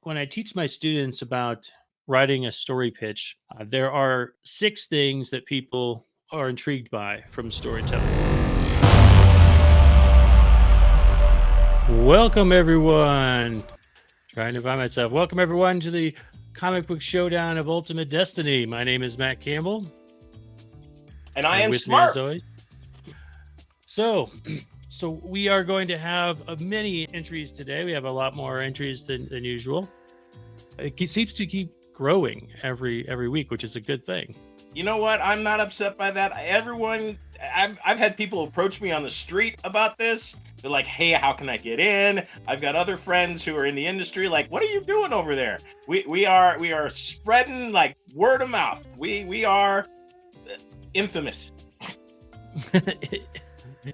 when I teach my students about writing a story pitch, there are 6 things that people are intrigued by from storytelling. Welcome, everyone. Trying to find myself. Welcome, everyone, to the comic book showdown of Ultimate Destiny. My name is Matt Campbell. And I am Smart. So we are going to have many entries today. We have a lot more entries than usual. It seems to keep growing every week, which is a good thing. You know what? I'm not upset by that. I've had people approach me on the street about this. They're like, hey, how can I get in? I've got other friends who are in the industry. Like, what are you doing over there? We are spreading like word of mouth. We are infamous.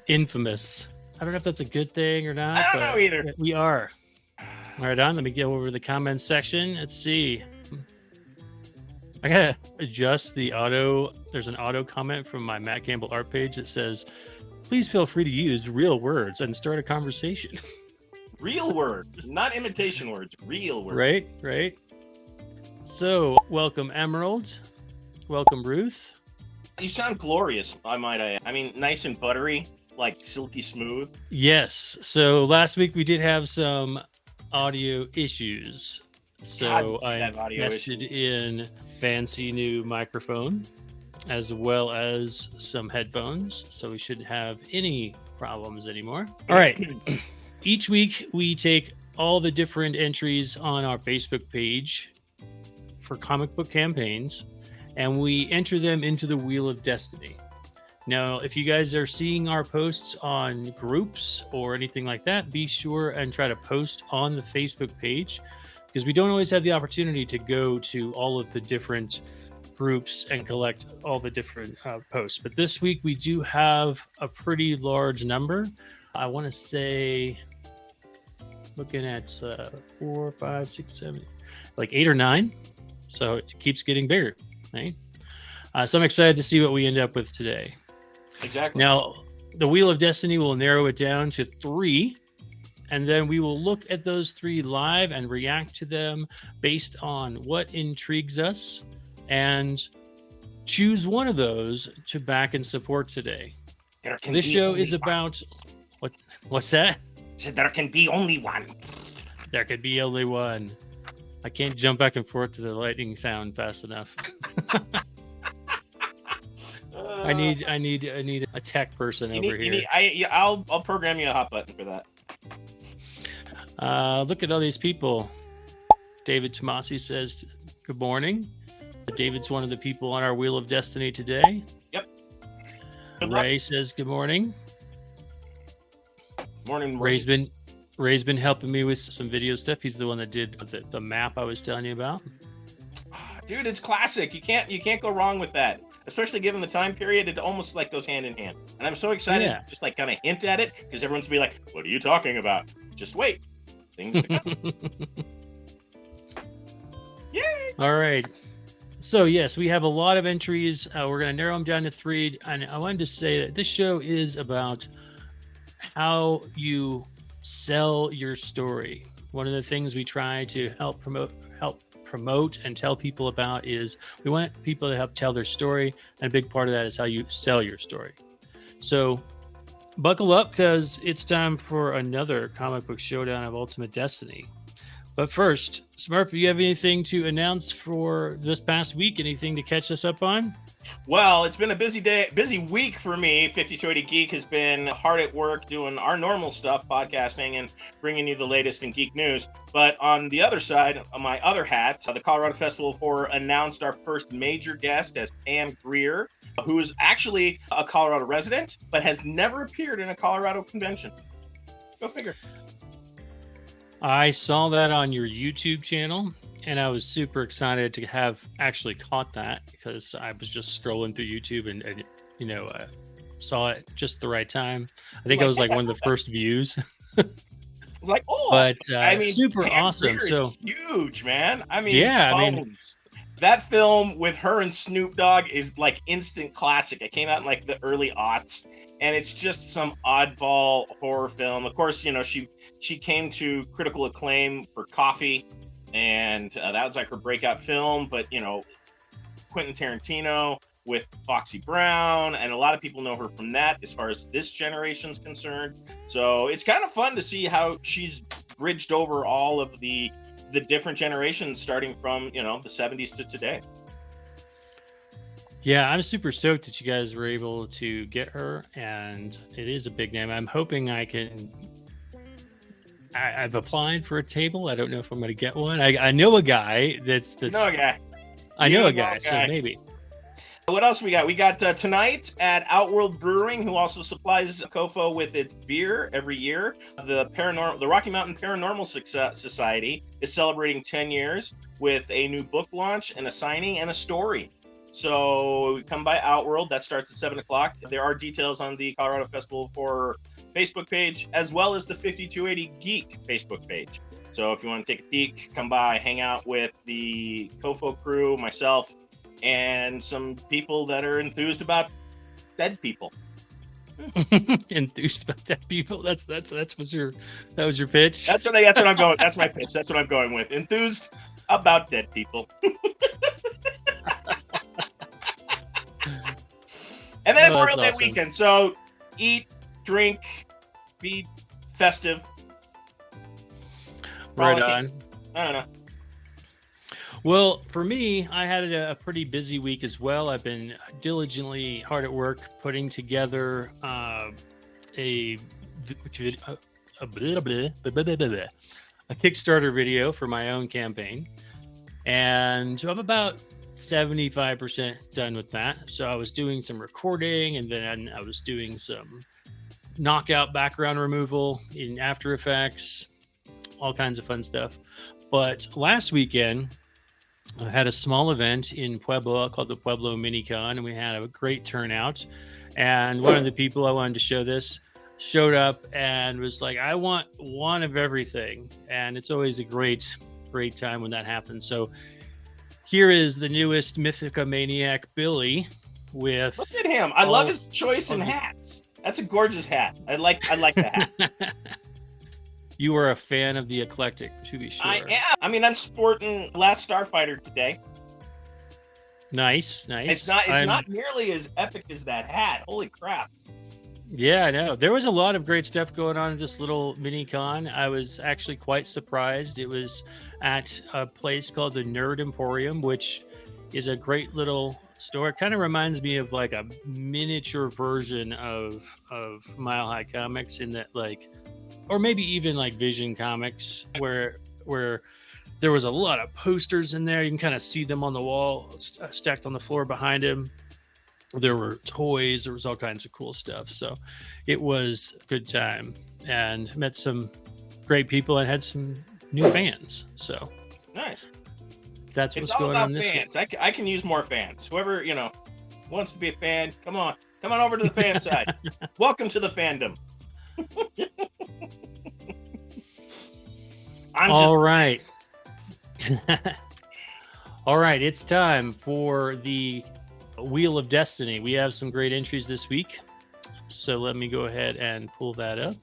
Infamous. I don't know if that's a good thing or not. I don't know either. We are. Right on. Let me go over to the comments section. Let's see. I gotta adjust the auto. There's an auto comment from my Matt Campbell art page that says, please feel free to use real words and start a conversation. Real words, not imitation words, real words. Right. So, welcome Emerald. Welcome Ruth. You sound glorious, I might add. I mean, nice and buttery, like silky smooth. Yes. So last week we did have some audio issues. So I invested in fancy new microphone as well as some headphones. So we shouldn't have any problems anymore. All right. Each week we take all the different entries on our Facebook page for comic book campaigns, and we enter them into the Wheel of Destiny. Now, if you guys are seeing our posts on groups or anything like that, be sure and try to post on the Facebook page, because we don't always have the opportunity to go to all of the different groups and collect all the different posts. But this week we do have a pretty large number. I want to say, looking at 4, 5, 6, 7, like 8 or 9. So it keeps getting bigger, right? So I'm excited to see what we end up with today. Exactly. Now, the Wheel of Destiny will narrow it down to 3. And then we will look at those 3 live and react to them based on what intrigues us and choose one of those to back and support today. This show is about what's that? So there can be only one. There could be only one. I can't jump back and forth to the lightning sound fast enough. I need a tech person over here. I'll program you a hot button for that. Look at all these people. David Tomasi says, good morning. David's one of the people on our Wheel of Destiny today. Yep. Ray says, good morning. Morning. Ray's been helping me with some video stuff. He's the one that did the map I was telling you about. Dude, it's classic. You can't go wrong with that. Especially given the time period, it almost like goes hand in hand. And I'm so excited to just like kind of hint at it, because everyone's be like, what are you talking about? Just wait. Things to come. Yay! All right. So yes, we have a lot of entries. We're going to narrow them down to 3. And I wanted to say that this show is about how you sell your story. One of the things we try to help promote and tell people about is we want people to help tell their story, and a big part of that is how you sell your story. So buckle up, because it's time for another comic book showdown of Ultimate Destiny. But first, Smurf, do you have anything to announce for this past week? Anything to catch us up on? Well, it's been a busy week for me. 50-80 Geek has been hard at work doing our normal stuff, podcasting and bringing you the latest in geek news. But on the other side, on my other hat, the Colorado Festival of Horror announced our first major guest as Pam Grier, who is actually a Colorado resident, but has never appeared in a Colorado convention. Go figure. I saw that on your YouTube channel, and I was super excited to have actually caught that, because I was just scrolling through YouTube and saw it just the right time. I think I was like one of the first views. Like, but super Pam awesome. Grier So is huge, man. I mean, that film with her and Snoop Dogg is like instant classic. It came out in like the early aughts, and it's just some oddball horror film. Of course, she came to critical acclaim for Coffee, and that was like her breakout film. But Quentin Tarantino with Foxy Brown, and a lot of people know her from that as far as this generation's concerned. So it's kind of fun to see how she's bridged over all of the different generations, starting from the 70s to today. Yeah, I'm super stoked that you guys were able to get her, and it is a big name. I'm hoping I've applied for a table. I don't know if I'm going to get one. I know a guy that's know a guy. I know a guy, so maybe. What else we got? We got tonight at Outworld Brewing, who also supplies Kofo with its beer every year. The Rocky Mountain Paranormal Society is celebrating 10 years with a new book launch and a signing and a story. So come by Outworld. That starts at 7 o'clock. There are details on the Colorado Festival of Horror Facebook page, as well as the 5280 Geek Facebook page. So if you want to take a peek, come by, hang out with the Kofo crew, myself, and some people that are enthused about dead people. Enthused about dead people. That was your pitch. That's what I'm going. That's my pitch. That's what I'm going with. Enthused about dead people. And then it's Memorial Day weekend, so eat, drink, be festive. Right on. I don't know. Well, for me, I had a pretty busy week as well. I've been diligently hard at work putting together a Kickstarter video for my own campaign. And I'm about 75% done with that. So I was doing some recording, and then I was doing some knockout background removal in After Effects, all kinds of fun stuff. But last weekend, I had a small event in Pueblo called the Pueblo Minicon, and we had a great turnout. And one of the people I wanted to show this showed up and was like, I want one of everything. And it's always a great time when that happens. So here is the newest Mythica Maniac, Billy, with... Look at him. I love his choice in hats. That's a gorgeous hat. I like the hat. You are a fan of the eclectic, to be sure. I am. I mean, I'm sporting Last Starfighter today. Nice. It's not nearly as epic as that hat. Holy crap. Yeah, I know. There was a lot of great stuff going on in this little mini con. I was actually quite surprised. It was at a place called the Nerd Emporium, which is a great little store. It kind of reminds me of like a miniature version of Mile High Comics, in that, like, or maybe even like Vision Comics, where there was a lot of posters in there. You can kind of see them on the wall, stacked on the floor behind him. There were toys. There was all kinds of cool stuff. So it was a good time, and met some great people and had some new fans. So nice. That's what's going on this week. I can use more fans. Whoever, wants to be a fan, come on over to the fan side. Welcome to the fandom. All right. All right. It's time for the Wheel of Destiny. We have some great entries this week. So let me go ahead and pull that up.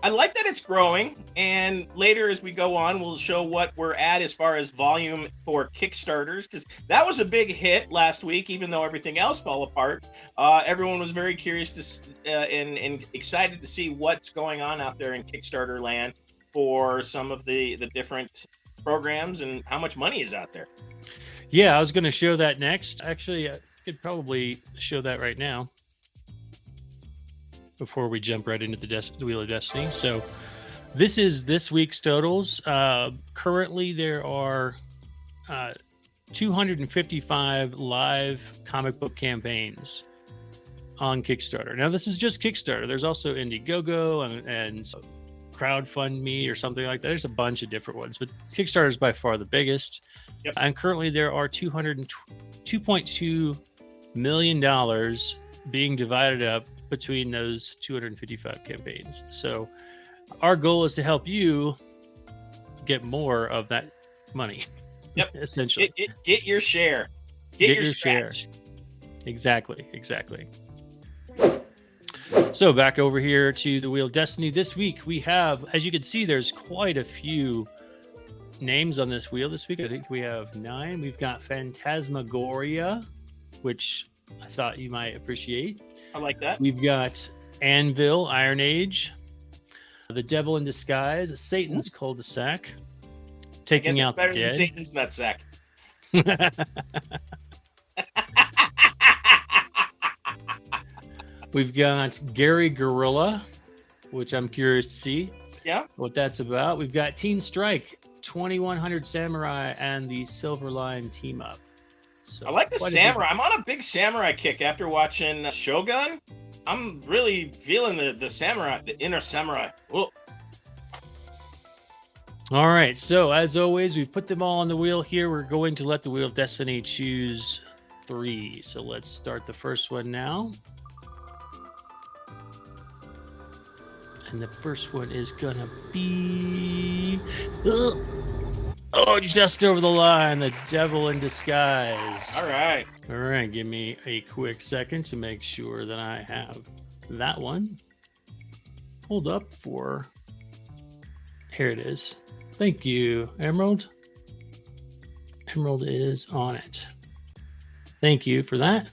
I like that it's growing, and later as we go on, we'll show what we're at as far as volume for Kickstarters, because that was a big hit last week, even though everything else fell apart. Everyone was very curious and excited to see what's going on out there in Kickstarter land for some of the different programs and how much money is out there. Yeah, I was going to show that next. Actually, I could probably show that right now before we jump right into the Wheel of Destiny. So this is this week's totals. Currently, there are 255 live comic book campaigns on Kickstarter. Now, this is just Kickstarter. There's also Indiegogo and CrowdFundMe or something like that. There's a bunch of different ones, but Kickstarter is by far the biggest. Yep. And currently, there are $2.2 million being divided up between those 255 campaigns. So our goal is to help you get more of that money. Yep. Essentially. Get your share. Get your share. Exactly. So back over here to the Wheel of Destiny. This week we have, as you can see, there's quite a few names on this wheel this week. I think we have 9. We've got Phantasmagoria, which I thought you might appreciate. I like that. We've got Anvil, Iron Age, The Devil in Disguise, Satan's Cul-de-sac, Taking Out the better Dead. Than Satan's Nutsack. We've got Gary Gorilla, which I'm curious to see what that's about. We've got Teen Strike, 2100 Samurai, and the Silver Line Team Up. So I like the samurai. I'm on a big samurai kick after watching Shogun. I'm really feeling the samurai, the inner samurai. Whoa. All right, so as always, we've put them all on the wheel here. We're going to let the Wheel of Destiny choose 3. So let's start the first one now. And the first one is gonna be just over the line, The Devil in Disguise. All right, give me a quick second to make sure that I have that one pulled up for. Here it is. Thank you, Emerald. Emerald is on it. Thank you for that.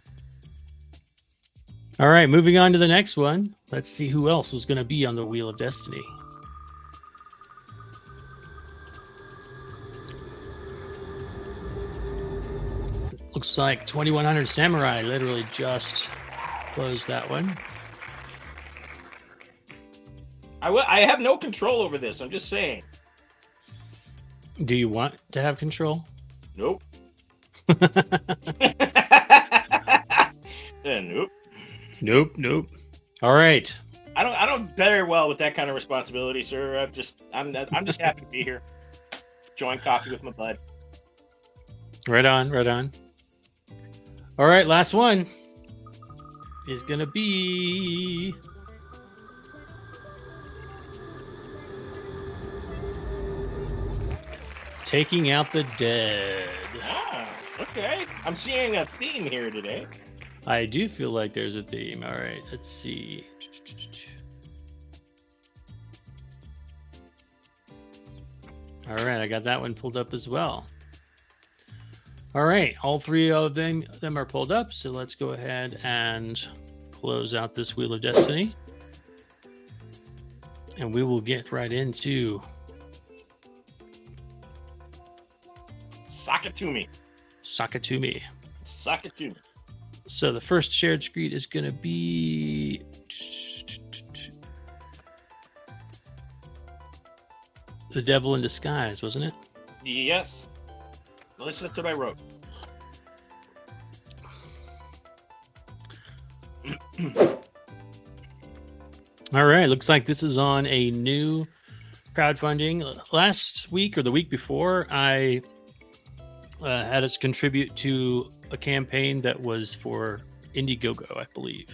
All right, moving on to the next one. Let's see who else is going to be on the Wheel of Destiny. Looks like 2100 Samurai literally just closed that one. I have no control over this. I'm just saying. Do you want to have control? Nope. Nope. Nope. All right. I don't bear well with that kind of responsibility, sir. I'm just happy to be here. Join coffee with my bud. Right on. All right, last one is gonna be Taking Out the Dead. Ah, okay. I'm seeing a theme here today. I do feel like there's a theme. All right, let's see. All right, I got that one pulled up as well. All right, all 3 of them are pulled up. So let's go ahead and close out this Wheel of Destiny. And we will get right into Sakatumi. So the first shared screen is going to be The Devil in Disguise, wasn't it? Yes. At least that's what I wrote. All right. Looks like this is on a new crowdfunding. Last week or the week before, I had us contribute to a campaign that was for Indiegogo, I believe,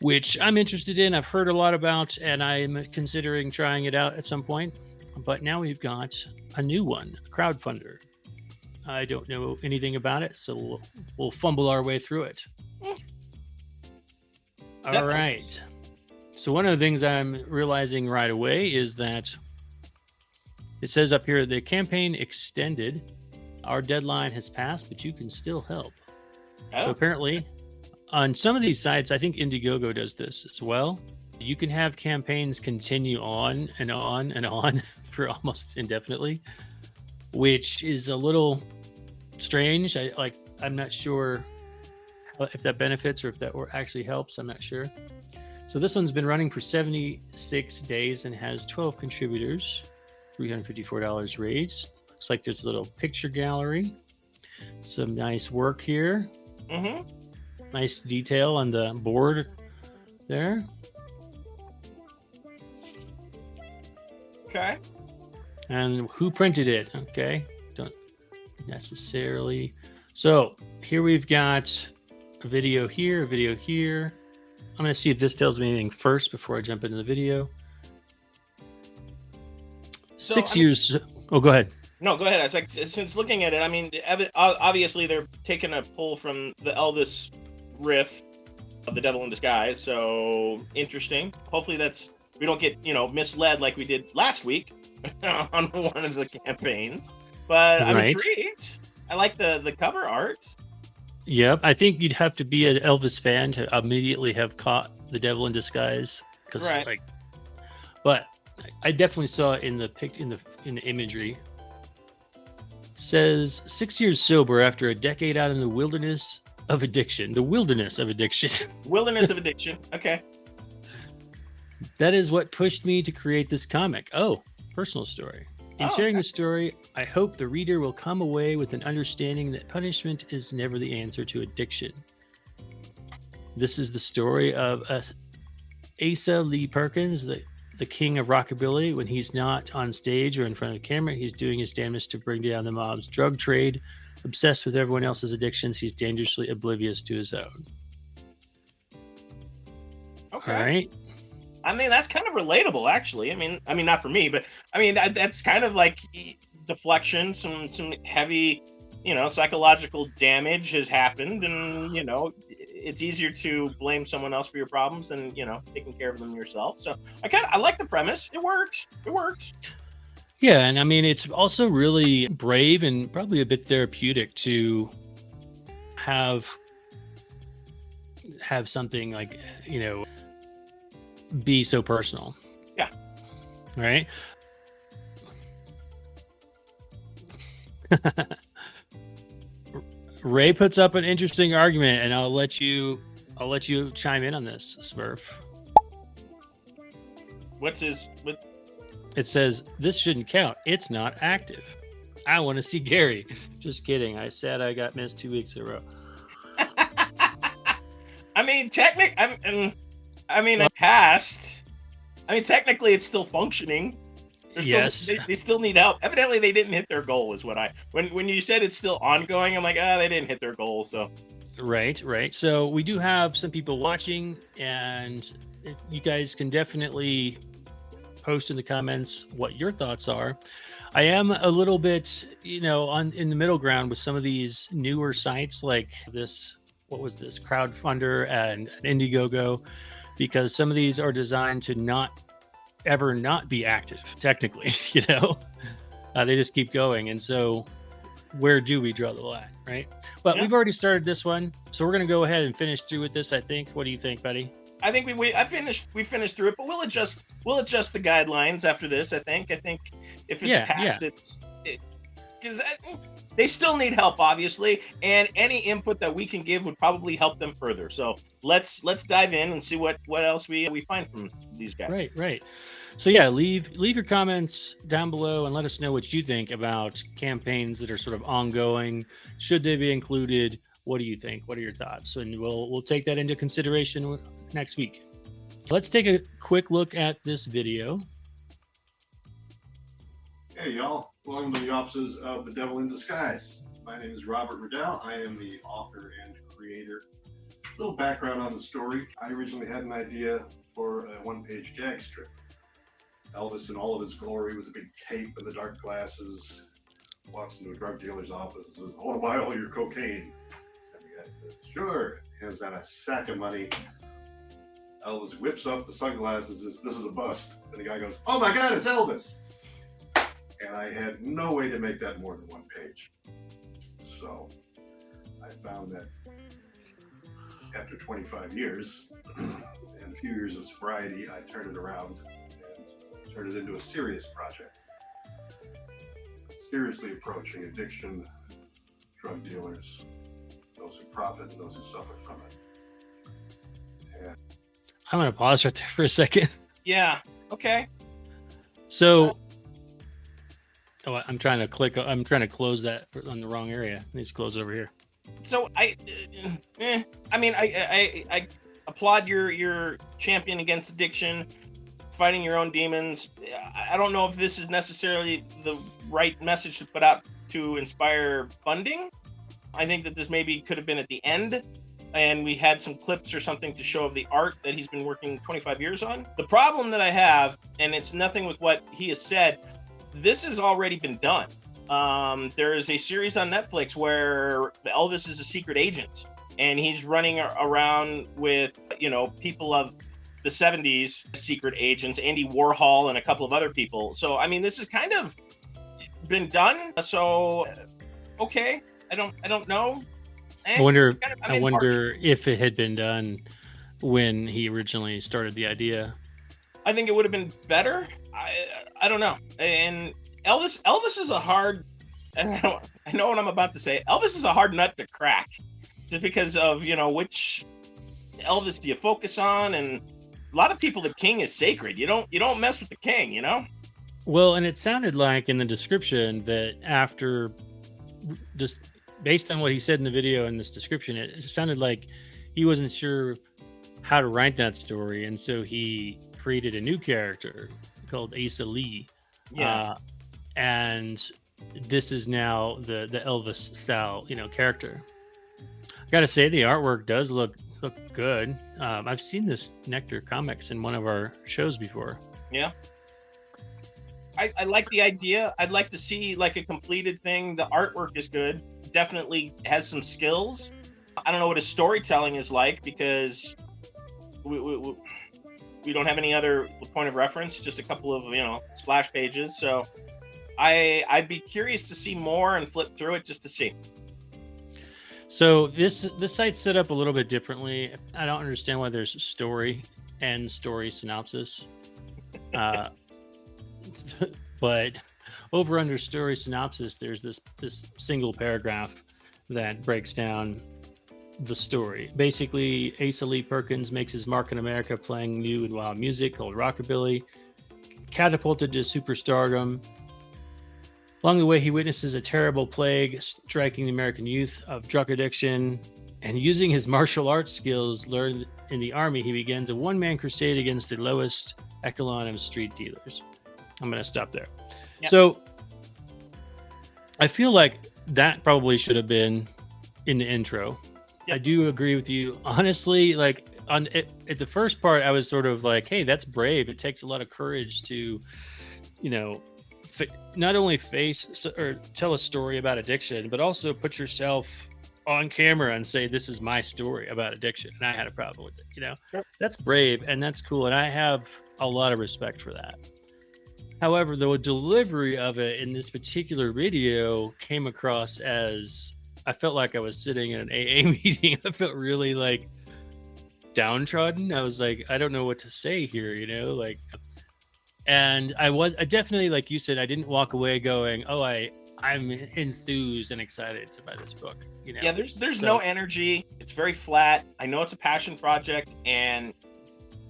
which I'm interested in. I've heard a lot about, and I'm considering trying it out at some point. But now we've got a new one, crowdfunder. I don't know anything about it, so we'll fumble our way through it. All right. So one of the things I'm realizing right away is that it says up here, the campaign extended. Our deadline has passed, but you can still help. So apparently, on some of these sites, I think Indiegogo does this as well. You can have campaigns continue on and on and on for almost indefinitely, which is a little strange. I'm not sure if that benefits or if that actually helps. I'm not sure. So this one's been running for 76 days and has 12 contributors, $354 raised. Looks like there's a little picture gallery, some nice work here. Mm-hmm. Nice detail on the board there. Okay. And who printed it? Okay. Don't necessarily. So here we've got a video here, a video here. I'm going to see if this tells me anything first before I jump into the video. So, 6 years. Oh, go ahead. No, go ahead. I was like, since looking at it, I mean, obviously they're taking a pull from the Elvis riff of The Devil in Disguise. So interesting. Hopefully we don't get, misled like we did last week on one of the campaigns, but I'm Right. intrigued. I like the cover art. Yep. I think you'd have to be an Elvis fan to immediately have caught the devil in disguise. Because Right. but I definitely saw it in the imagery. Says 6 years sober after a decade out in the wilderness of addiction. The wilderness of addiction. Wilderness of addiction. Okay. That is what pushed me to create this comic. Oh, personal story. In sharing the story, I hope the reader will come away with an understanding that punishment is never the answer to addiction. This is the story of Asa Lee Perkins, the king of rockabilly. When he's not on stage or in front of the camera, he's doing his damnedest to bring down the mob's drug trade. Obsessed with everyone else's addictions, he's dangerously oblivious to his own. Okay. All right. I mean, that's kind of relatable, actually. I mean, not for me, but I mean, that's kind of like deflection. Some heavy, psychological damage has happened, and it's easier to blame someone else for your problems than taking care of them yourself. So I like the premise. It works. Yeah, and I mean, it's also really brave and probably a bit therapeutic to have something like be so personal. Yeah. Right. Ray puts up an interesting argument, and I'll let you chime in on this, Smurf. What? It says this shouldn't count. It's not active. I want to see Gary. Just kidding. I said I got missed 2 weeks in a row. I mean, it passed. I mean, technically, it's still functioning. Yes. They still need help. Evidently, they didn't hit their goal, is what when you said it's still ongoing, I'm like, they didn't hit their goal, so. Right. So we do have some people watching, and you guys can definitely post in the comments what your thoughts are. I am a little bit, in the middle ground with some of these newer sites like this. What was this? Crowdfunder and Indiegogo, because some of these are designed to not be active technically. They just keep going, and so where do we draw the line, right? But we've already started this one, so we're going to go ahead and finish through with this. I think. What do you think, buddy? I think we finished through it, but we'll adjust the guidelines after this. I think if it's passed, it's because they still need help, obviously, and any input that we can give would probably help them further. So let's dive in and see what else we find from these guys. Right. So yeah, leave your comments down below and let us know what you think about campaigns that are sort of ongoing. Should they be included? What do you think? What are your thoughts? And we'll take that into consideration next week. Let's take a quick look at this video. Hey y'all, welcome to the offices of The Devil in Disguise. My name is Robert Riddell. I am the author and creator. A little background on the story. I originally had an idea for a one-page gag strip. Elvis in all of his glory with a big cape and the dark glasses walks into a drug dealer's office and says, "I want to buy all your cocaine." And the guy says, "Sure." Hands down a sack of money. Elvis whips off the sunglasses and says, "This is a bust." And the guy goes, "Oh my God, it's Elvis." And I had no way to make that more than one page. So I found that after 25 years and a few years of sobriety, I turned it around and turned it into a serious project. Seriously approaching addiction, drug dealers, those who profit and those who suffer from it. And I'm going to pause right there for a second. Yeah. Okay. So, I'm trying to close that on the wrong area. It needs to close over here. So I applaud your champion against addiction, fighting your own demons. I don't know if this is necessarily the right message to put out to inspire funding. I think that this maybe could have been at the end, and we had some clips or something to show of the art that he's been working 25 years on. The problem that I have, and it's nothing with what he has said, this has already been done. There is a series on Netflix where Elvis is a secret agent, and he's running around with, people of the 70s secret agents, Andy Warhol and a couple of other people. So, I mean, this has kind of been done. So, okay. I don't know. I wonder if it had been done when he originally started the idea. I think it would have been better. I don't know. And Elvis is a hard, and I know what I'm about to say. Elvis is a hard nut to crack, just because of, which Elvis do you focus on? And a lot of people, the king is sacred. You don't mess with the king, Well, and it sounded like in the description that after just based on what he said in the video in this description, it sounded like he wasn't sure how to write that story, and so he created a new character called Asa Lee. Yeah. And this is now the Elvis style, character. I gotta say, the artwork does look good. I've seen this Nectar Comics in one of our shows before. Yeah. I like the idea. I'd like to see like a completed thing. The artwork is good. Definitely has some skills. I don't know what his storytelling is like, because we don't have any other point of reference, just a couple of, splash pages. So I'd be curious to see more and flip through it just to see. So this site's set up a little bit differently. I don't understand why there's story and story synopsis. But over under story synopsis, there's this single paragraph that breaks down the story. Basically, Asa Lee Perkins makes his mark in America playing new and wild music called rockabilly, catapulted to superstardom. Along the way, he witnesses a terrible plague striking the American youth of drug addiction, and using his martial arts skills learned in the army, he begins a one-man crusade against the lowest echelon of street dealers. I'm going to stop there. Yep. So I feel like that probably should have been in the intro. Yep. I do agree with you. Honestly, like at the first part, I was sort of like, hey, that's brave. It takes a lot of courage to, not only face or tell a story about addiction, but also put yourself on camera and say, this is my story about addiction, and I had a problem with it. Sure. That's brave and that's cool. And I have a lot of respect for that. However, the delivery of it in this particular video came across as, I felt like I was sitting in an AA meeting. I felt really like downtrodden. I was like, I don't know what to say here, and I definitely, like you said, I didn't walk away going, oh, I'm enthused and excited by this book. Yeah, there's no energy. It's very flat. I know it's a passion project, and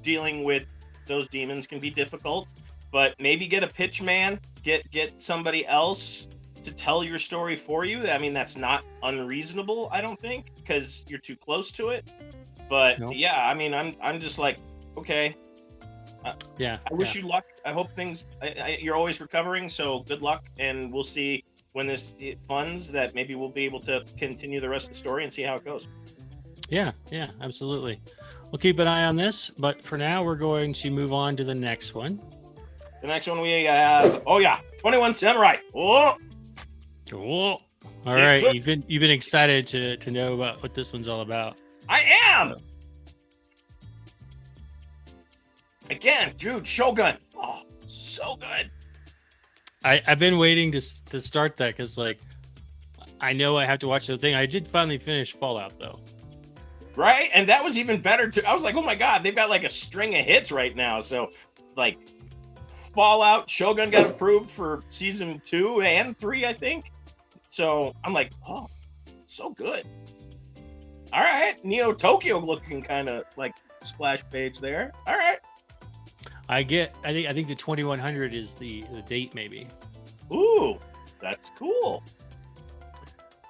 dealing with those demons can be difficult. But maybe get a pitch man, get somebody else to tell your story for you. I mean, that's not unreasonable, I don't think, because you're too close to it. But nope. Yeah, I mean, I'm just like, okay. I wish you luck. I hope things. You're always recovering, so good luck, and we'll see when this funds that maybe we'll be able to continue the rest of the story and see how it goes. Yeah, absolutely. We'll keep an eye on this, but for now, we're going to move on to the next one. The next one we have, 21 Samurai. Oh, all right. You've been excited to know about what this one's all about. I am. Again, dude, Shogun. Oh, so good. I've been waiting to start that because, like, I know I have to watch the thing. I did finally finish Fallout, though. Right, and that was even better too. I was like, oh my god, they've got like a string of hits right now. So, like, Fallout, Shogun got approved for season 2 and 3, I think. So I'm like, oh, so good. All right, Neo Tokyo looking kind of like splash page there. All right. I think the 2100 is the date, maybe. Ooh, that's cool.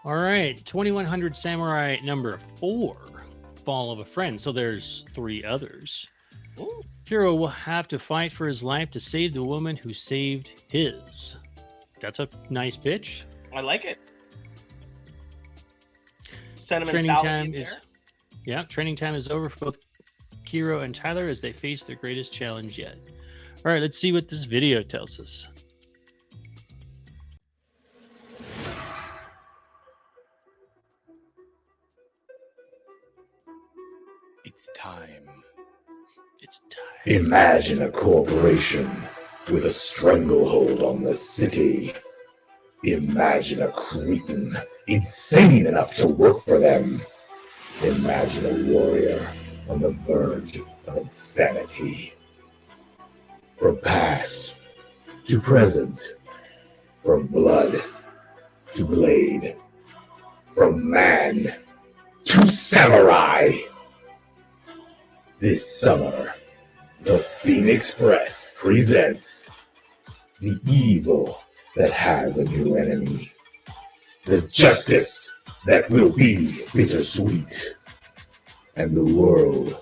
All right, 2100 Samurai number 4, Fall of a Friend. So there's 3 others. Ooh. Hero will have to fight for his life to save the woman who saved his. That's a nice pitch. I like it. Sentimentality training time is over for both Kiro and Tyler as they face their greatest challenge yet. All right, let's see what this video tells us. It's time. It's time. Imagine a corporation with a stranglehold on the city. Imagine a cretin insane enough to work for them. Imagine a warrior on the verge of insanity. From past to present, from blood to blade, from man to samurai. This summer, the Phoenix Press presents the evil that has a new enemy, the justice that will be bittersweet, and the world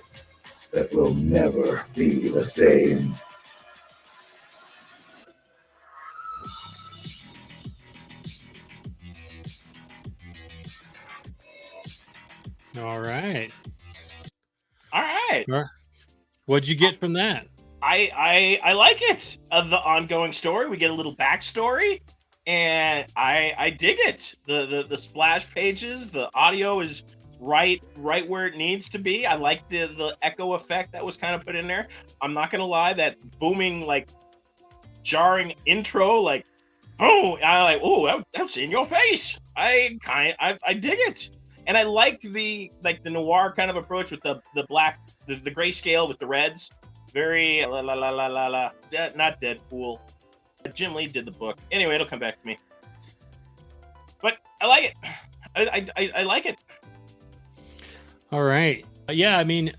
that will never be the same. All right. All right. What'd you get from that? I like it. The ongoing story. We get a little backstory, and I dig it. The splash pages. The audio is right where it needs to be. I like the echo effect that was kind of put in there. I'm not gonna lie, that booming, like, jarring intro, like, boom. I like, oh, that's in your face. I dig it. And I like the noir kind of approach with the black, the grayscale with the reds. Very not Deadpool. Jim Lee did the book. Anyway, it'll come back to me. But I like it. I like it. All right. Yeah, I mean,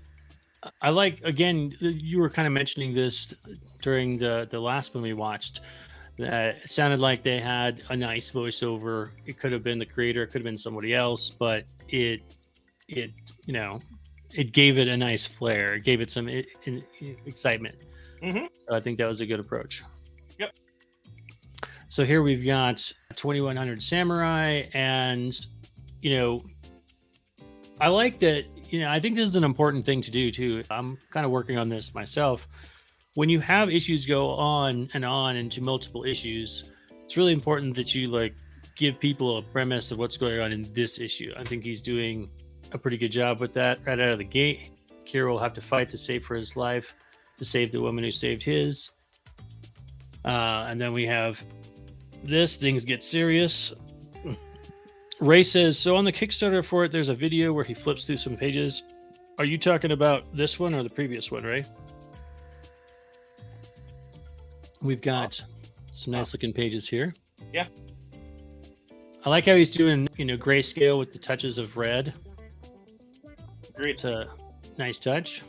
I like, again, you were kind of mentioning this during the last one we watched. That it sounded like they had a nice voiceover. It could have been the creator, it could have been somebody else, but it gave it a nice flair. It gave it some excitement. Mm-hmm. So I think that was a good approach. Yep. So here we've got 2100 Samurai, and I like that. I think this is an important thing to do too. I'm kind of working on this myself. When you have issues go on into multiple issues, it's really important that you give people a premise of what's going on in this issue. I think he's doing a pretty good job with that right out of the gate. Kira will have to fight to save for his life, to save the woman who saved his. And then we have this. Things get serious. Ray says, so on the Kickstarter for it, there's a video where he flips through some pages. Are you talking about this one or the previous one, Ray? We've got some nice looking pages here. Yeah. I like how he's doing, grayscale with the touches of red. Great. It's a nice touch.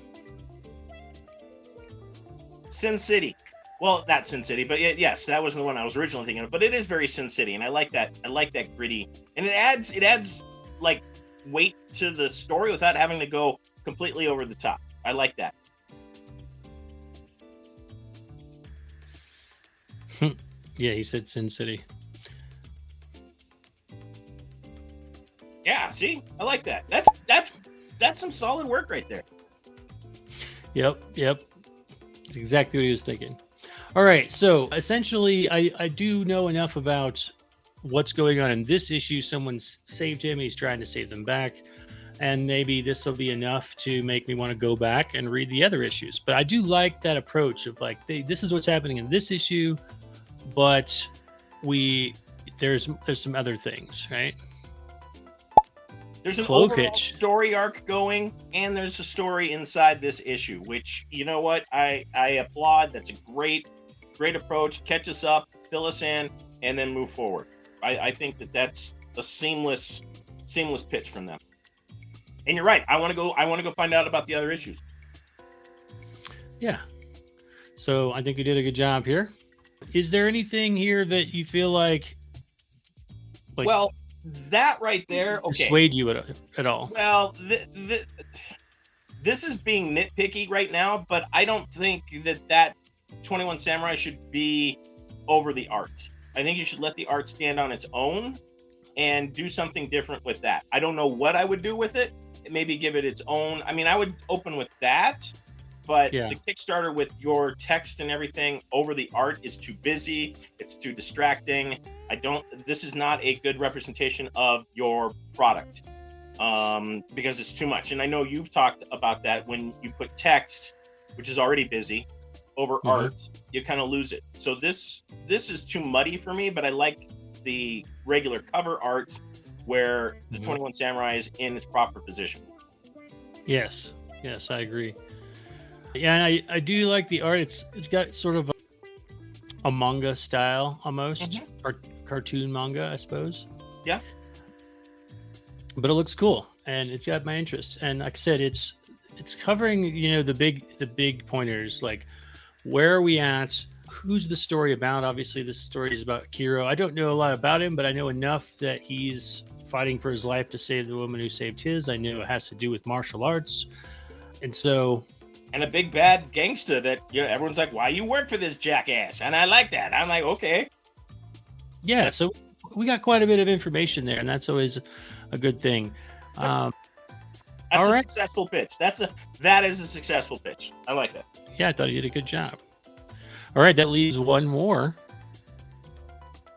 Sin City. Well, not Sin City, but yes, that wasn't the one I was originally thinking of. But it is very Sin City, and I like that. I like that gritty, and it adds like weight to the story without having to go completely over the top. I like that. Yeah, he said Sin City. Yeah, see, I like that. That's some solid work right there. Yep. That's exactly what he was thinking. All right, so essentially, I do know enough about what's going on in this issue. Someone's saved him. He's trying to save them back. And maybe this will be enough to make me want to go back and read the other issues. But I do like that approach of this is what's happening in this issue, but there's some other things, right? There's an overall story arc going, and there's a story inside this issue, which, you know what, I applaud. That's a great approach. Catch us up, fill us in, and then move forward. I think that's a seamless pitch from them. And you're right. I want to go find out about the other issues. Yeah. So I think you did a good job here. Is there anything here that you feel like well, that right there, okay, persuade you at all? Well, this is being nitpicky right now, but I don't think that 21 Samurai should be over the art. I think you should let the art stand on its own and do something different with that. I don't know what I would do with it. Maybe give it its own. I mean, I would open with that, but the Kickstarter with your text and everything over the art is too busy. It's too distracting. This is not a good representation of your product because it's too much. And I know you've talked about that when you put text which is already busy, over art, you kind of lose it. So this is too muddy for me, but I like the regular cover art where the 21 Samurai is in its proper position. Yes, I agree. Yeah, and I do like the art. It's got sort of a manga style almost, or cartoon manga, I suppose. Yeah. But it looks cool, and it's got my interest. And like I said, it's covering, the big pointers, like where are we at? Who's the story about? Obviously, this story is about Kiro. I don't know a lot about him, but I know enough that he's fighting for his life to save the woman who saved his. I know it has to do with martial arts. And so... And a big bad gangster that everyone's like, why you work for this jackass? And I like that. I'm like, okay. Yeah, so we got quite a bit of information there, and that's always a good thing. That's all a right. successful pitch. That is a successful pitch. I like that. Yeah, I thought you did a good job. All right, that leaves one more.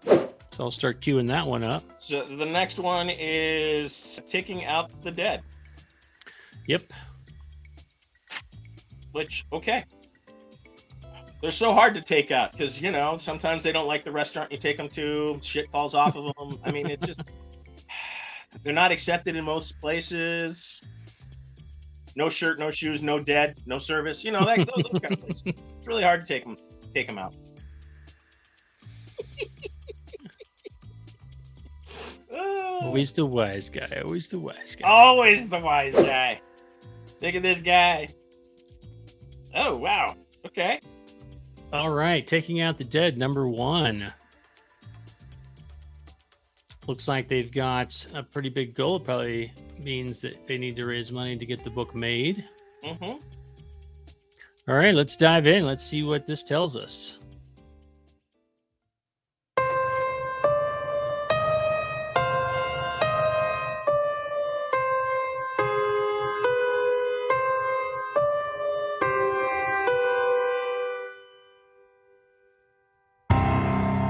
So I'll start queuing that one up. So the next one is Taking Out the Dead. Yep. Which, okay. They're so hard to take out because, sometimes they don't like the restaurant you take them to. Shit falls off of them. I mean, it's just, they're not accepted in most places. No shirt, no shoes, no dead, no service. Those kind of places. It's really hard to take them out. Always the wise guy. Always the wise guy. Always the wise guy. Look at this guy. Oh, wow. Okay. All right. Taking Out the Dead, number 1. Looks like they've got a pretty big goal. It probably means that they need to raise money to get the book made. Mm-hmm. All right. Let's dive in. Let's see what this tells us.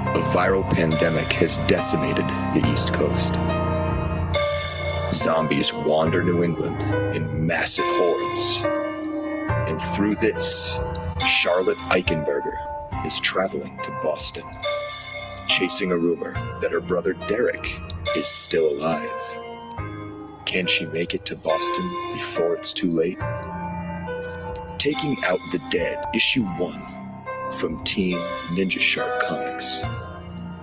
A viral pandemic has decimated the East Coast. Zombies wander New England in massive hordes. And through this, Charlotte Eichenberger is traveling to Boston, chasing a rumor that her brother Derek is still alive. Can she make it to Boston before it's too late? Taking Out the Dead, Issue 1 from Team Ninja Shark Comics.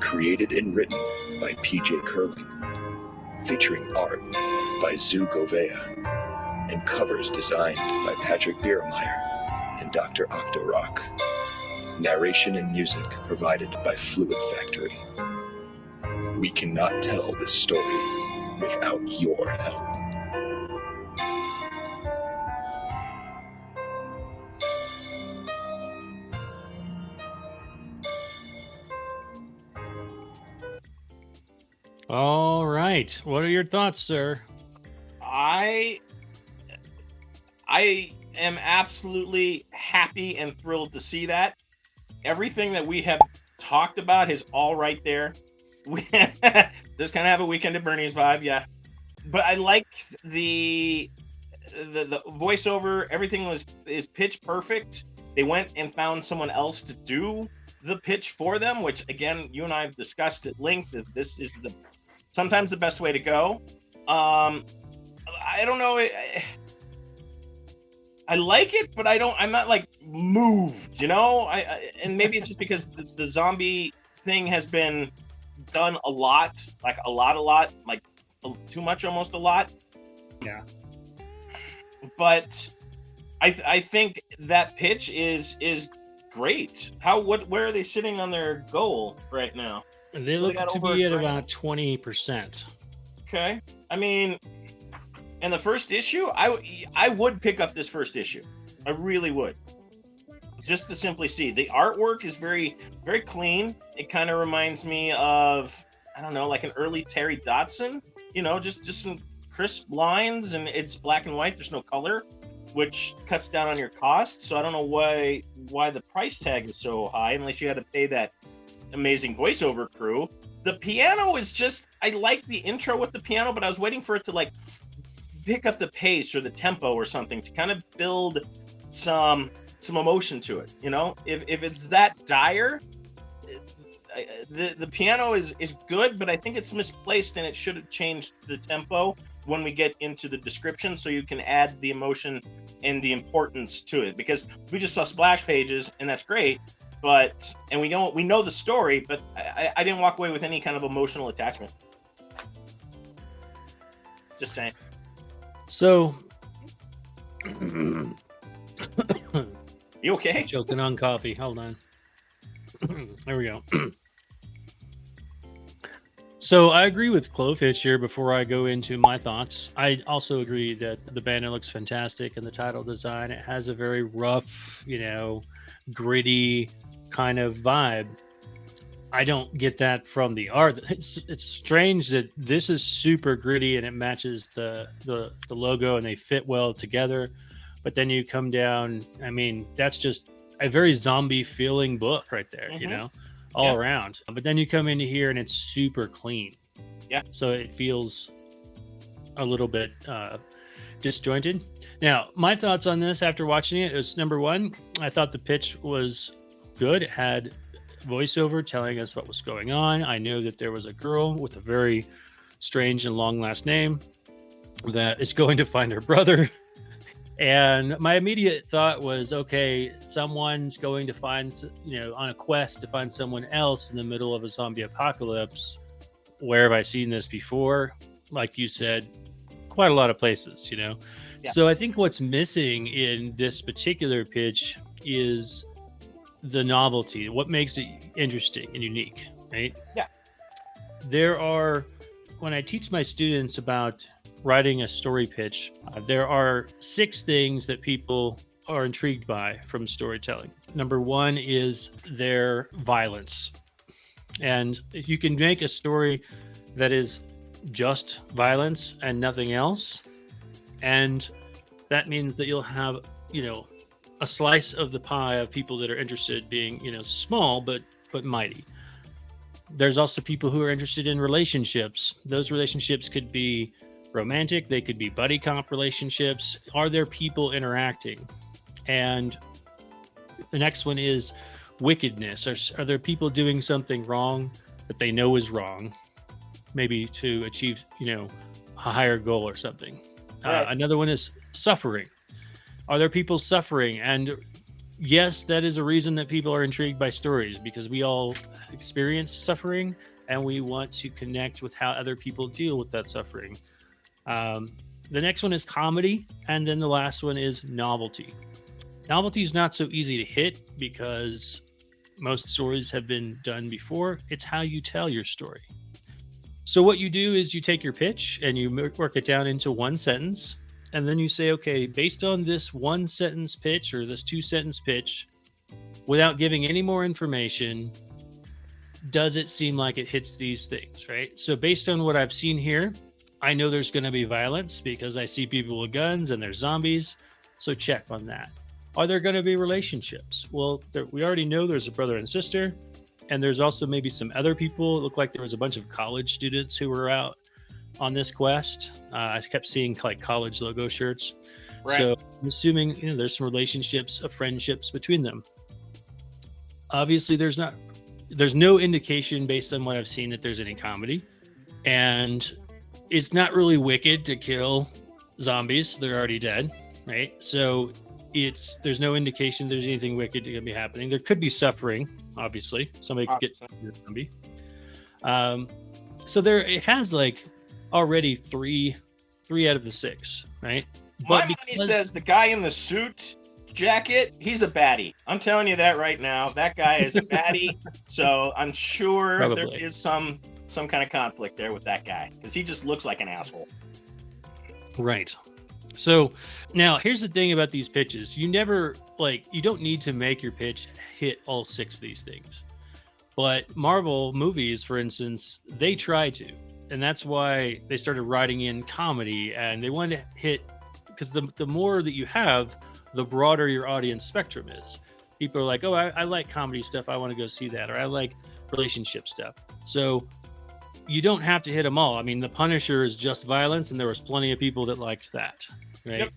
Created and written by P.J. Curling, featuring art by Zu Govea, and covers designed by Patrick Biermeyer and Dr. Octorock. Narration and music provided by Fluid Factory. We cannot tell this story without your help. All right. What are your thoughts, sir? I am absolutely happy and thrilled to see that. Everything that we have talked about is all right there. Just kind of have a Weekend at Bernie's vibe, yeah. But I like the voiceover. Everything is pitch perfect. They went and found someone else to do the pitch for them, which again, you and I have discussed at length that this is sometimes the best way to go. I don't know. I like it, but I'm not like moved, and maybe it's just because the zombie thing has been done a lot, like too much, almost a lot. Yeah. But I think that pitch is great. Where are they sitting on their goal right now? They look to be at about 20%. Okay. I mean, and the first issue, I would pick up this first issue. I really would. Just to simply see. The artwork is very, very clean. It kind of reminds me of, I don't know, like an early Terry Dodson. Just some crisp lines, and it's black and white. There's no color, which cuts down on your cost. So I don't know why the price tag is so high, unless you had to pay that amazing voiceover crew. The piano is just, I like the intro with the piano, but I was waiting for it to like pick up the pace or the tempo or something to kind of build some some emotion to it. You know, if it's that dire, the piano is good, but I think it's misplaced, and it should have changed the tempo when we get into the description, so you can add the emotion and the importance to it. Because we just saw splash pages, and that's great, but we know the story, but I didn't walk away with any kind of emotional attachment. Just saying. So, you okay? Choking on coffee. Hold on. There we go. So I agree with Clovefish here before I go into my thoughts. I also agree that the banner looks fantastic and the title design, it has a very rough, gritty kind of vibe. I don't get that from the art. It's strange that this is super gritty and it matches the logo and they fit well together. But then you come down, I mean, that's just a very zombie feeling book right there, all around. But then you come into here and it's super clean. Yeah. So it feels a little bit disjointed. Now, my thoughts on this after watching it is, number one, I thought the pitch was good. It had voiceover telling us what was going on. I know that there was a girl with a very strange and long last name that is going to find her brother. And my immediate thought was, okay, someone's going to find, on a quest to find someone else in the middle of a zombie apocalypse. Where have I seen this before? Like you said, quite a lot of places, Yeah. So I think what's missing in this particular pitch is the novelty, what makes it interesting and unique, right? Yeah. When I teach my students about writing a story pitch, there are 6 things that people are intrigued by from storytelling. Number one is their violence. And if you can make a story that is just violence and nothing else, and that means that you'll have, a slice of the pie of people that are interested being, small, but mighty. There's also people who are interested in relationships. Those relationships could be romantic, they could be buddy cop relationships. Are there people interacting? And the next one is wickedness. Are there people doing something wrong that they know is wrong, maybe to achieve, a higher goal or something? Right. Another one is suffering. Are there people suffering? And yes, that is a reason that people are intrigued by stories, because we all experience suffering and we want to connect with how other people deal with that suffering. The next one is comedy, and then the last one is novelty. Novelty is not so easy to hit because most stories have been done before. It's how you tell your story. So what you do is you take your pitch and you work it down into one sentence, and then you say, okay, based on this one sentence pitch or this 2-sentence pitch, without giving any more information, does it seem like it hits these things, right? So based on what I've seen here, I know there's going to be violence because I see people with guns and there's zombies. So check on that. Are there going to be relationships? Well, we already know there's a brother and sister, and there's also maybe some other people. It looked like there was a bunch of college students who were out on this quest. I kept seeing like college logo shirts. Right. So I'm assuming, there's some relationships, friendships between them. Obviously, there's no indication based on what I've seen that there's any comedy, and it's not really wicked to kill zombies. They're already dead, right? So there's no indication there's anything wicked going to be happening. There could be suffering, obviously. Somebody could get a zombie. So it has like already three out of the 6, right? My money says the guy in the suit jacket, he's a baddie. I'm telling you that right now. That guy is a baddie. So I'm sure Probably. There is some kind of conflict there with that guy, because he just looks like an asshole. Right. So now here's the thing about these pitches. You don't need to make your pitch hit all 6 of these things. But Marvel movies, for instance, they try to. And that's why they started writing in comedy, and they wanted to hit, because the more that you have, the broader your audience spectrum is. People are like, oh, I like comedy stuff, I want to go see that. Or I like relationship stuff. So you don't have to hit them all. I mean, The Punisher is just violence, and there was plenty of people that liked that, right?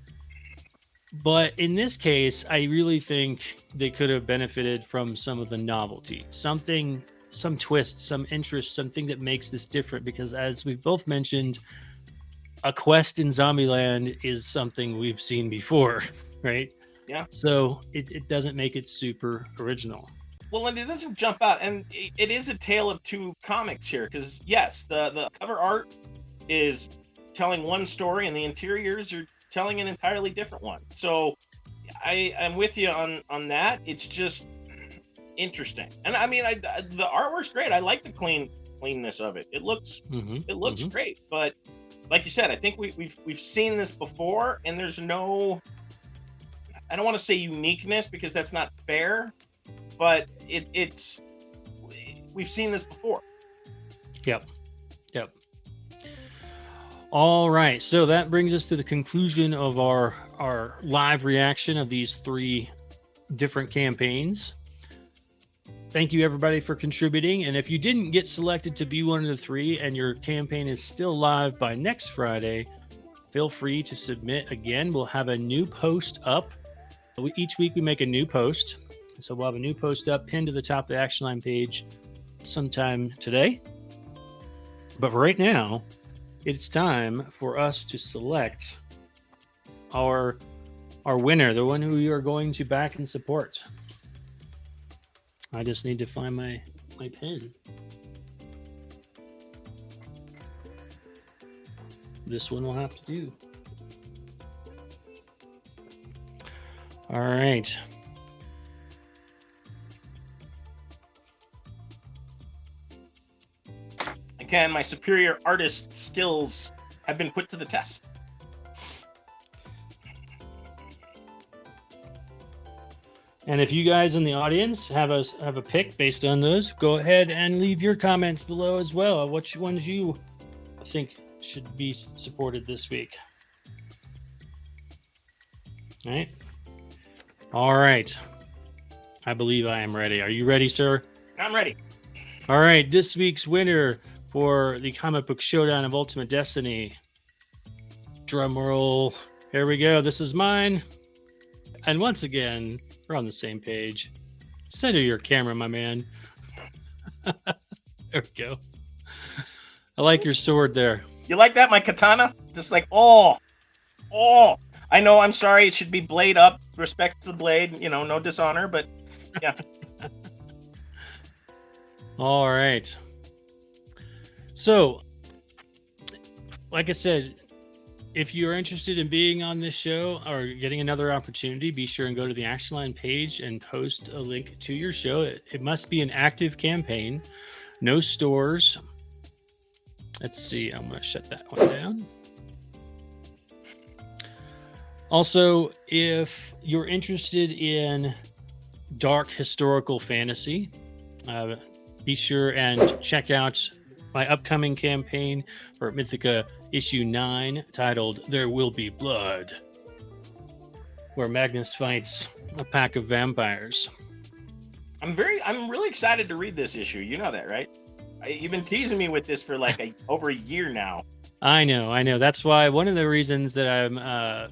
But in this case, I really think they could have benefited from some of the novelty, something, some twist, some interest, something that makes this different. Because as we've both mentioned, a quest in Zombieland is something we've seen before, right? Yeah. So it doesn't make it super original. Well, and it doesn't jump out, and it is a tale of two comics here. Because yes, the cover art is telling one story, and the interiors are telling an entirely different one. So I'm with you on that. It's just interesting, and I mean, the artwork's great. I like the cleanness of it. It looks great. But like you said, I think we've seen this before, and there's no, I don't want to say uniqueness because that's not fair, but it's we've seen this before. Yep. All right, so that brings us to the conclusion of our live reaction of these 3 different campaigns. Thank you, everybody, for contributing. And if you didn't get selected to be one of the 3 and your campaign is still live by next Friday, feel free to submit again. We'll have a new post up. Each week we make a new post. So we'll have a new post up pinned to the top of the Action Line page sometime today. But right now, it's time for us to select our winner, the one who we are going to back and support. I just need to find my pen. This one will have to do. All right. Again, my superior artist skills have been put to the test. And if you guys in the audience have a pick based on those, go ahead and leave your comments below as well. Which ones you think should be supported this week? All right. I believe I am ready. Are you ready, sir? I'm ready. All right. This week's winner for the comic book showdown of Ultimate Destiny. Drum roll. Here we go. This is mine. And once again, we're on the same page. Center your camera, my man. There we go. I like your sword there. You like that, my katana? Just like, oh. I know, I'm sorry. It should be blade up. Respect to the blade. You know, no dishonor, but yeah. All right. So, like I said, if you're interested in being on this show or getting another opportunity, be sure and go to the Action Line page and post a link to your show. It must be an active campaign. No stores. Let's see. I'm going to shut that one down. Also, if you're interested in dark historical fantasy, be sure and check out my upcoming campaign for Mythica issue 9 titled There Will Be Blood, where Magnus fights a pack of vampires. I'm really excited to read this issue. You know that, right? You've been teasing me with this for like over a year now. I know. That's why one of the reasons that I'm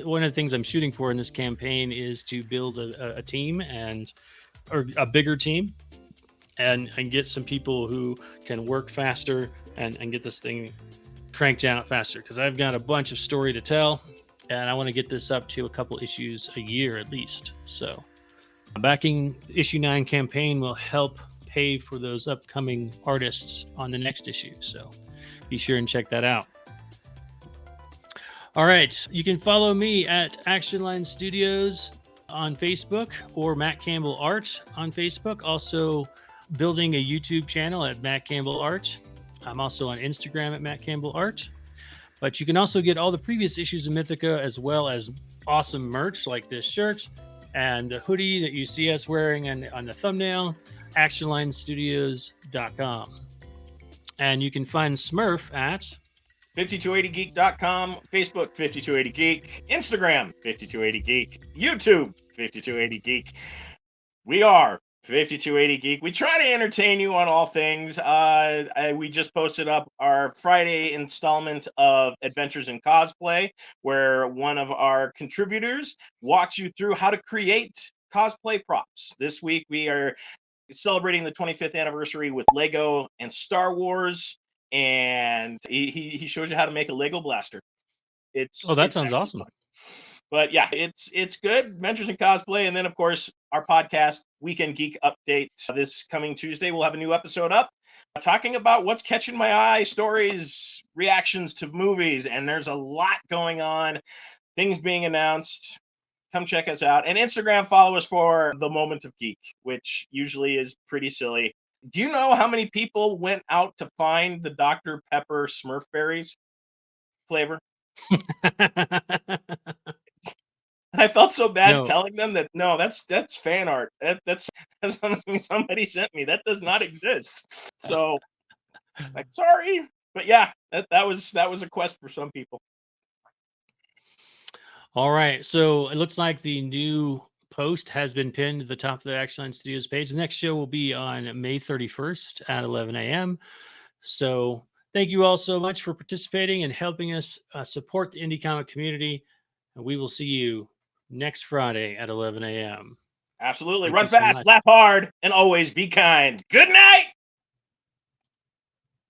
one of the things I'm shooting for in this campaign is to build a team or a bigger team and get some people who can work faster and get this thing cranked out faster, because I've got a bunch of story to tell and I want to get this up to a couple issues a year at least. So backing issue 9 campaign will help pay for those upcoming artists on the next issue. So be sure and check that out. All right. You can follow me at Action Line Studios on Facebook or Matt Campbell Art on Facebook. Also building a YouTube channel at Matt Campbell Art. I'm also on Instagram at Matt Campbell Art. But you can also get all the previous issues of Mythica, as well as awesome merch like this shirt and the hoodie that you see us wearing on the thumbnail, actionlinestudios.com. And you can find Smurf at 5280geek.com, Facebook 5280geek, Instagram 5280geek, YouTube 5280geek. We are 5280 Geek. We try to entertain you on all things. We just posted up our Friday installment of Adventures in Cosplay, where one of our contributors walks you through how to create cosplay props. This week we are celebrating the 25th anniversary with Lego and Star Wars, and he shows you how to make a Lego blaster. That sounds awesome. Fun. But yeah, it's good. Adventures in Cosplay, and then of course our podcast Weekend Geek Update. This coming Tuesday we'll have a new episode up talking about what's catching my eye, stories, reactions to movies, and there's a lot going on, things being announced. Come check us out, and Instagram follow us for the Moment of Geek, which usually is pretty silly. Do you know how many people went out to find the Dr. Pepper Smurf berries flavor? I felt so bad telling them that that's fan art. That's something somebody sent me. That does not exist. So, like, sorry, but yeah, that was a quest for some people. All right, so it looks like the new post has been pinned to the top of the Action Line Studios page. The next show will be on May 31st at 11 a.m. So thank you all so much for participating and helping us support the indie comic community. And we will see you next Friday at 11 a.m. Absolutely. Run fast, laugh hard, and always be kind. Good night.